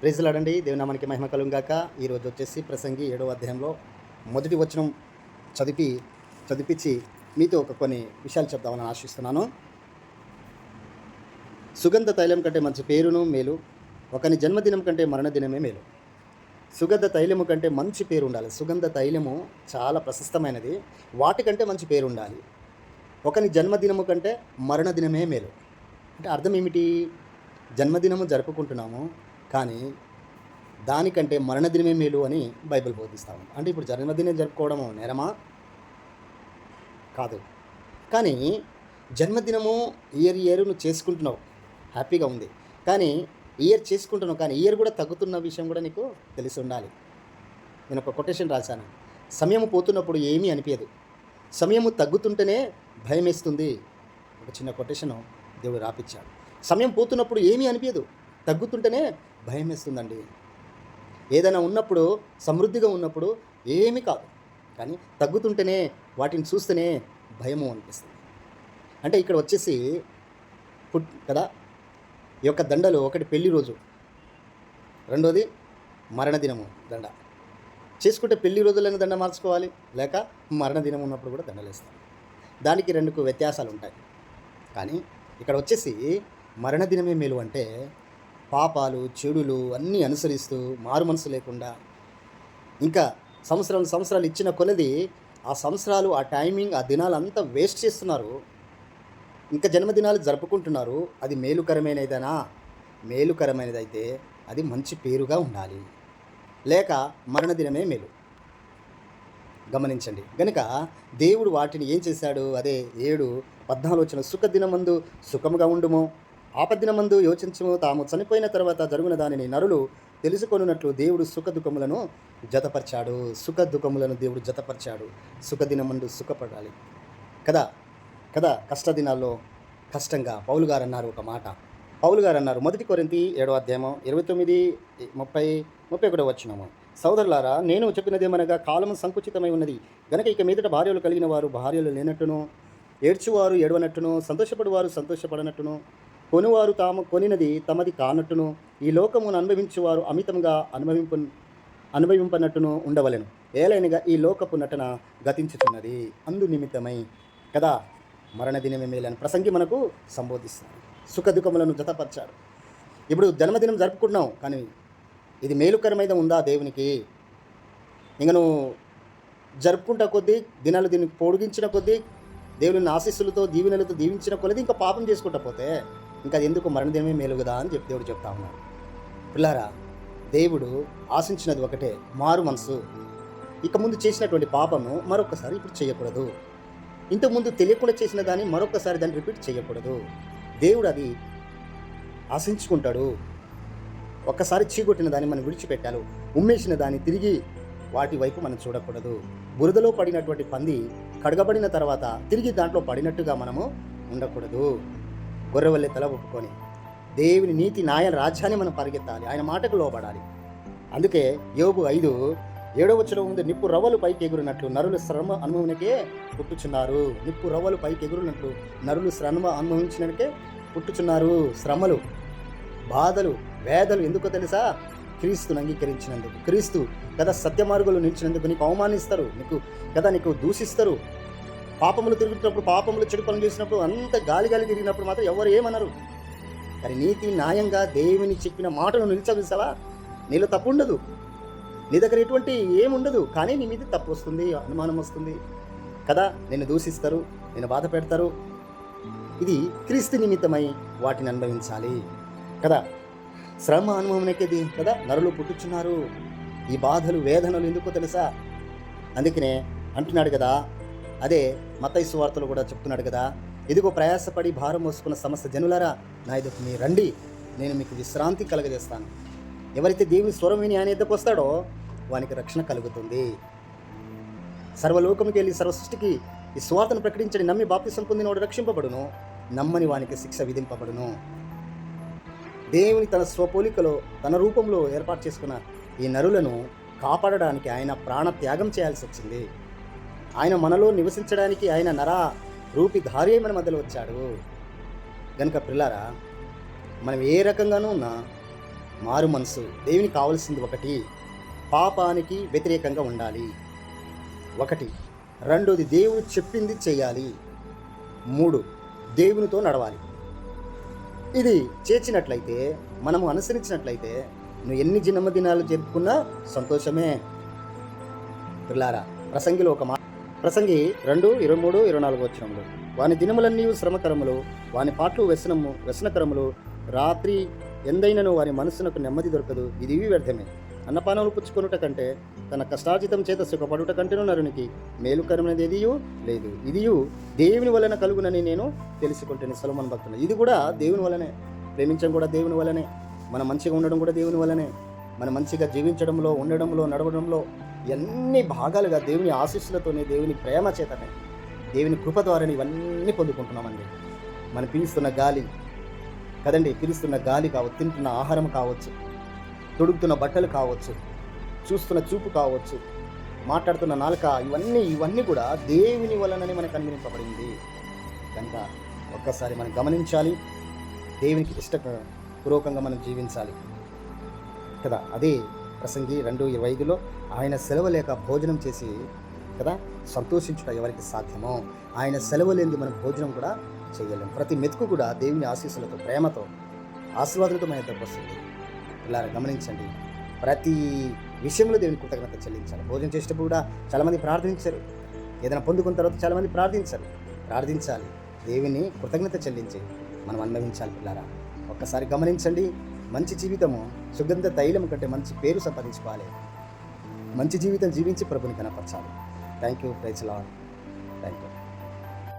Praise lord. దేవుని నామానికి మహిమ కలుగును గాక. ఈరోజు వచ్చేసి ప్రసంగి 7వ అధ్యాయంలో మొదటి వచనం చదివించి మీతో కొన్ని విషయాలు చెప్దామని ఆశిస్తున్నాను. సుగంధ తైలం కంటే మంచి పేరును మేలు, ఒకని జన్మదినం కంటే మరణదినమే మేలు. సుగంధ తైలము కంటే మంచి పేరు ఉండాలి. సుగంధ తైలము చాలా ప్రశస్తమైనది, వాటికంటే మంచి పేరు ఉండాలి. ఒకని జన్మదినము కంటే మరణదినమే మేలు. అంటే అర్థం ఏమిటి? జన్మదినము జరుపుకుంటున్నాము, కానీ దానికంటే మరణదినమే మేలు అని బైబిల్ బోధిస్తాము. అంటే ఇప్పుడు జన్మదినం జరుపుకోవడము నేరమా? కాదు. కానీ జన్మదినము ఇయర్ నువ్వు చేసుకుంటున్నావు, హ్యాపీగా ఉంది. కానీ ఇయర్ చేసుకుంటున్నావు, కానీ ఇయర్ కూడా తగ్గుతున్న విషయం కూడా నీకు తెలిసి ఉండాలి. నేను ఒక కొటేషన్ రాశాను. సమయం పోతున్నప్పుడు ఏమీ అనిపించదు, సమయము తగ్గుతుంటేనే భయం వేస్తుంది. ఒక చిన్న కొటేషను దేవుడు రాపిచ్చాడు. సమయం పోతున్నప్పుడు ఏమీ అనిపించదు, తగ్గుతుంటేనే భయం వేస్తుందండి. ఏదైనా ఉన్నప్పుడు, సమృద్ధిగా ఉన్నప్పుడు ఏమీ కాదు, కానీ తగ్గుతుంటేనే, వాటిని చూస్తేనే భయము అనిపిస్తుంది. అంటే ఇక్కడ వచ్చేసి కదా, ఈ యొక్క దండలు, ఒకటి పెళ్లి రోజు, రెండోది మరణదినము దండ. చేసుకుంటే పెళ్లి రోజులైన దండ మార్చుకోవాలి, లేక మరణదినం ఉన్నప్పుడు కూడా దండలేస్తాం. దానికి రెండుకు వ్యత్యాసాలు ఉంటాయి. కానీ ఇక్కడ వచ్చేసి మరణదినమే మేలు. అంటే పాపాలు, చెడులు అన్నీ అనుసరిస్తూ మారు మనసు లేకుండా ఇంకా సంవత్సరాలు ఇచ్చిన కొలది ఆ సంవత్సరాలు, ఆ టైమింగ్, ఆ దినాలంతా వేస్ట్ చేస్తున్నారు. ఇంకా జన్మదినాలు జరుపుకుంటున్నారు. అది మేలుకరమైనదైనా? మేలుకరమైనదైతే అది మంచి పేరుగా ఉండాలి, లేక మరణదినమే మేలు. గమనించండి. గనుక దేవుడు వాటిని ఏం చేశాడు? అదే 7:14 సుఖదినమందు సుఖముగా ఉండుము, ఆపద్దినమందు యోచించము, తాము చనిపోయిన తర్వాత జరుగున దానిని నరులు తెలుసుకొనున్నట్లు దేవుడు సుఖ దుఃఖములను జతపరిచాడు. సుఖ దుఃఖములను దేవుడు జతపరిచాడు. సుఖదినమందు సుఖపడాలి కదా. కష్టదినాల్లో కష్టంగా పౌలు గారు అన్నారు ఒక మాట. పౌలు గారు అన్నారు, 1 కొరింథీ 7వ అధ్యాయం 29, 30, 31 వచనము. సోదరులారా, నేను చెప్పినదేమనగా, కాలము సంకుచితమై ఉన్నది గనక ఇక మీదట భార్యలు కలిగిన వారు భార్యలు లేనట్టును, ఏడ్చువారు ఏడవనట్టును, సంతోషపడువారు సంతోషపడనట్టును, కొనువారు తాము కొనినది తమది కానట్టును, ఈ లోకమును అనుభవించువారు అమితంగా అనుభవింపనట్టును ఉండవలెను. ఏలైనగా ఈ లోకపు నటన గతించుతున్నది, అందు నిమిత్తమై కదా మరణదినమే మేలని ప్రసంగి మనకు సంబోధిస్తాడు. సుఖ దుఃఖములను జతపరిచాడు. ఇప్పుడు జన్మదినం జరుపుకుంటున్నావు, కానీ ఇది మేలుకరమైన ఉందా దేవునికి? ఇంక నువ్వు జరుపుకుంటా కొద్దీ, దినాలు దీన్ని పొడిగించిన కొద్దీ, దేవుని ఆశీస్సులతో దీవెనలతో దీవించిన కొలది ఇంకా పాపం చేసుకుంటా పోతే ఇంకా అది ఎందుకు మరణదినమే మేలు కదా అని దేవుడు చెప్తా ఉన్నాడు. పిల్లారా, దేవుడు ఆశించినది ఒకటే, మారు మనసు. ఇక ముందు చేసినటువంటి పాపము మరొకసారి ఇప్పుడు చేయకూడదు. ఇంతకుముందు తెలియకుండా చేసిన దాన్ని మరొకసారి దాన్ని రిపీట్ చేయకూడదు. దేవుడు అది ఆశించుకుంటాడు. ఒక్కసారి చీకొట్టిన దాన్ని మనం విడిచిపెట్టాలి, ఉమ్మేసిన దాన్ని తిరిగి వాటి వైపు మనం చూడకూడదు. బురదలో పడినటువంటి పంది కడగబడిన తర్వాత తిరిగి దాంట్లో పడినట్టుగా మనము ఉండకూడదు. గొర్రెవల్లే తల ఒప్పుకొని దేవుని నీతి న్యాయ రాజ్యాన్ని మనం పరిగెత్తాలి, ఆయన మాటకు లోబడాలి. అందుకే యోబు 5:7 వచనం ఉంది, నిప్పు రవ్వలు పైకి ఎగురునట్లు నరులు శ్రమ అనుభవనికే పుట్టుచున్నారు. నిప్పు రవ్వలు పైకి ఎగురునట్లు నరులు శ్రమ అనుభవించినకే పుట్టుచున్నారు. శ్రమలు, బాధలు, వేదలు ఎందుకో తెలుసా? క్రీస్తును అంగీకరించినందుకు. క్రీస్తు కదా సత్య మార్గంలో నిలిచినందుకు నీకు అవమానిస్తారు, నీకు దూషిస్తారు. పాపములు తిరుగుతున్నప్పుడు, పాపములు చెడు పనులు చేసినప్పుడు, అంత గాలి తిరిగినప్పుడు మాత్రం ఎవరు ఏమన్నారు. కానీ నీతి న్యాయంగా దేవుని చెప్పిన మాటను నిలిచవిసలా, నీలో తప్పు ఉండదు, నీ దగ్గర ఎటువంటి ఏముండదు, కానీ నీ మీద తప్పు వస్తుంది, అనుమానం వస్తుంది కదా. నిన్ను దూషిస్తారు, నిన్ను బాధ పెడతారు. ఇది క్రీస్తు నిమిత్తమై వాటిని అనుభవించాలి కదా. శ్రమ అనుభవనకేది కదా నరులు పుట్టుచున్నారు. ఈ బాధలు, వేదనలు ఎందుకో తెలుసా? అందుకనే అంటున్నాడు కదా. అదే మత్తయి సువార్తలో కూడా చెప్తున్నాడు కదా, ఇదిగో ప్రయాసపడి భారం మోసుకున్న సమస్త జనులారా నా ఎదుకు మీరు రండి, నేను మీకు విశ్రాంతి కలగజేస్తాను. ఎవరైతే దేవుని స్వరం విని ఆయన ఎద్దకు వస్తాడో వానికి రక్షణ కలుగుతుంది. సర్వలోకముకి వెళ్ళి సర్వ సృష్టికి ఈ సువార్తను ప్రకటించడి, నమ్మి బాప్తిసం పొందినవాడు రక్షింపబడును, నమ్మని వానికి శిక్ష విధింపబడును. దేవుని తన స్వపోలికలో, తన రూపంలో ఏర్పాటు చేసుకున్న ఈ నరులను కాపాడడానికి ఆయన ప్రాణ త్యాగం చేయాల్సి వచ్చింది. ఆయన మనలో నివసించడానికి ఆయన నరా రూపిధారి మన మధ్యలో వచ్చాడు. గనుక పిల్లారా, మనం ఏ రకంగానూ ఉన్నా మారు మనసు. దేవునికి కావాల్సింది ఒకటి, పాపానికి వ్యతిరేకంగా ఉండాలి ఒకటి. రెండోది, దేవుడు చెప్పింది చేయాలి. 3, దేవునితో నడవాలి. ఇది చేర్చినట్లయితే, మనము అనుసరించినట్లయితే, నువ్వు ఎన్ని జన్మదినాలు జరుపుకున్నా సంతోషమే. పిల్లారా, ప్రసంగిలో ఒక ప్రసంగి 2:23-24 వచనములు, వాని దినములన్నీ శ్రమకరములు, వాని పాటలు వ్యసనకరములు, రాత్రి ఎందైనను వారి మనస్సునకు నెమ్మది దొరకదు. ఇది వ్యర్థమే. అన్నపానములు పుచ్చుకొనుట కంటే తన కష్టార్జితం చేత సుఖపడుట కంటేనూ నరునికి మేలుకరమైనది ఏదియూ లేదు. ఇదియు దేవుని వలన కలుగునని నేను తెలుసుకుంటేనే. సొలొమోను భక్తుడు. ఇది కూడా దేవుని వలనే. ప్రేమించడం కూడా దేవుని వలనే. మనం మంచిగా ఉండడం కూడా దేవుని వలనే. మనం మంచిగా జీవించడంలో, ఉండడంలో, నడవడంలో ఎన్ని భాగాలుగా దేవుని ఆశీస్సులతోనే, దేవుని ప్రేమ చేతనే, దేవుని కృప ద్వారానే ఇవన్నీ పొందుకుంటున్నామండి. మనం పీలుస్తున్న గాలి కదండి, పీలుస్తున్న గాలి కావచ్చు, తింటున్న ఆహారం కావచ్చు, తొడుగుతున్న బట్టలు కావచ్చు, చూస్తున్న చూపు కావచ్చు, మాట్లాడుతున్న నాలుక, ఇవన్నీ కూడా దేవుని వలననే మనకు అనుగ్రహింపబడింది. కనుక ఒక్కసారి మనం గమనించాలి, దేవునికి ఇష్టపూర్వకంగా మనం జీవించాలి కదా. అదే ప్రసంగి 2:25లో, ఆయన సెలవు లేక భోజనం చేసి కదా సంతోషించుట ఎవరికి సాధ్యమో, ఆయన సెలవు లేనిది మనం భోజనం కూడా చేయలేం. ప్రతి మెతుకు కూడా దేవుని ఆశీస్సులతో, ప్రేమతో, ఆశీర్వాదాలతో మన దగ్గరకు వస్తుంది. ఇలా గమనించండి, ప్రతి విషయంలో దేవుని కృతజ్ఞత చెల్లించాలి. భోజనం చేసేటప్పుడు కూడా చాలామంది ప్రార్థించరు. ఏదైనా పొందుకున్న తర్వాత చాలామంది ప్రార్థించాలి. దేవుని కృతజ్ఞత చెల్లించి మనం అనుభవించాలి. పిల్లారా, ఒక్కసారి గమనించండి, మంచి జీవితము సుగంధ తైలం కంటే మంచి పేరు సంపాదించుకోవాలి. మంచి జీవితం జీవించి ప్రభుని కనపరచాలి. Thank you. Praise lord. Thank you.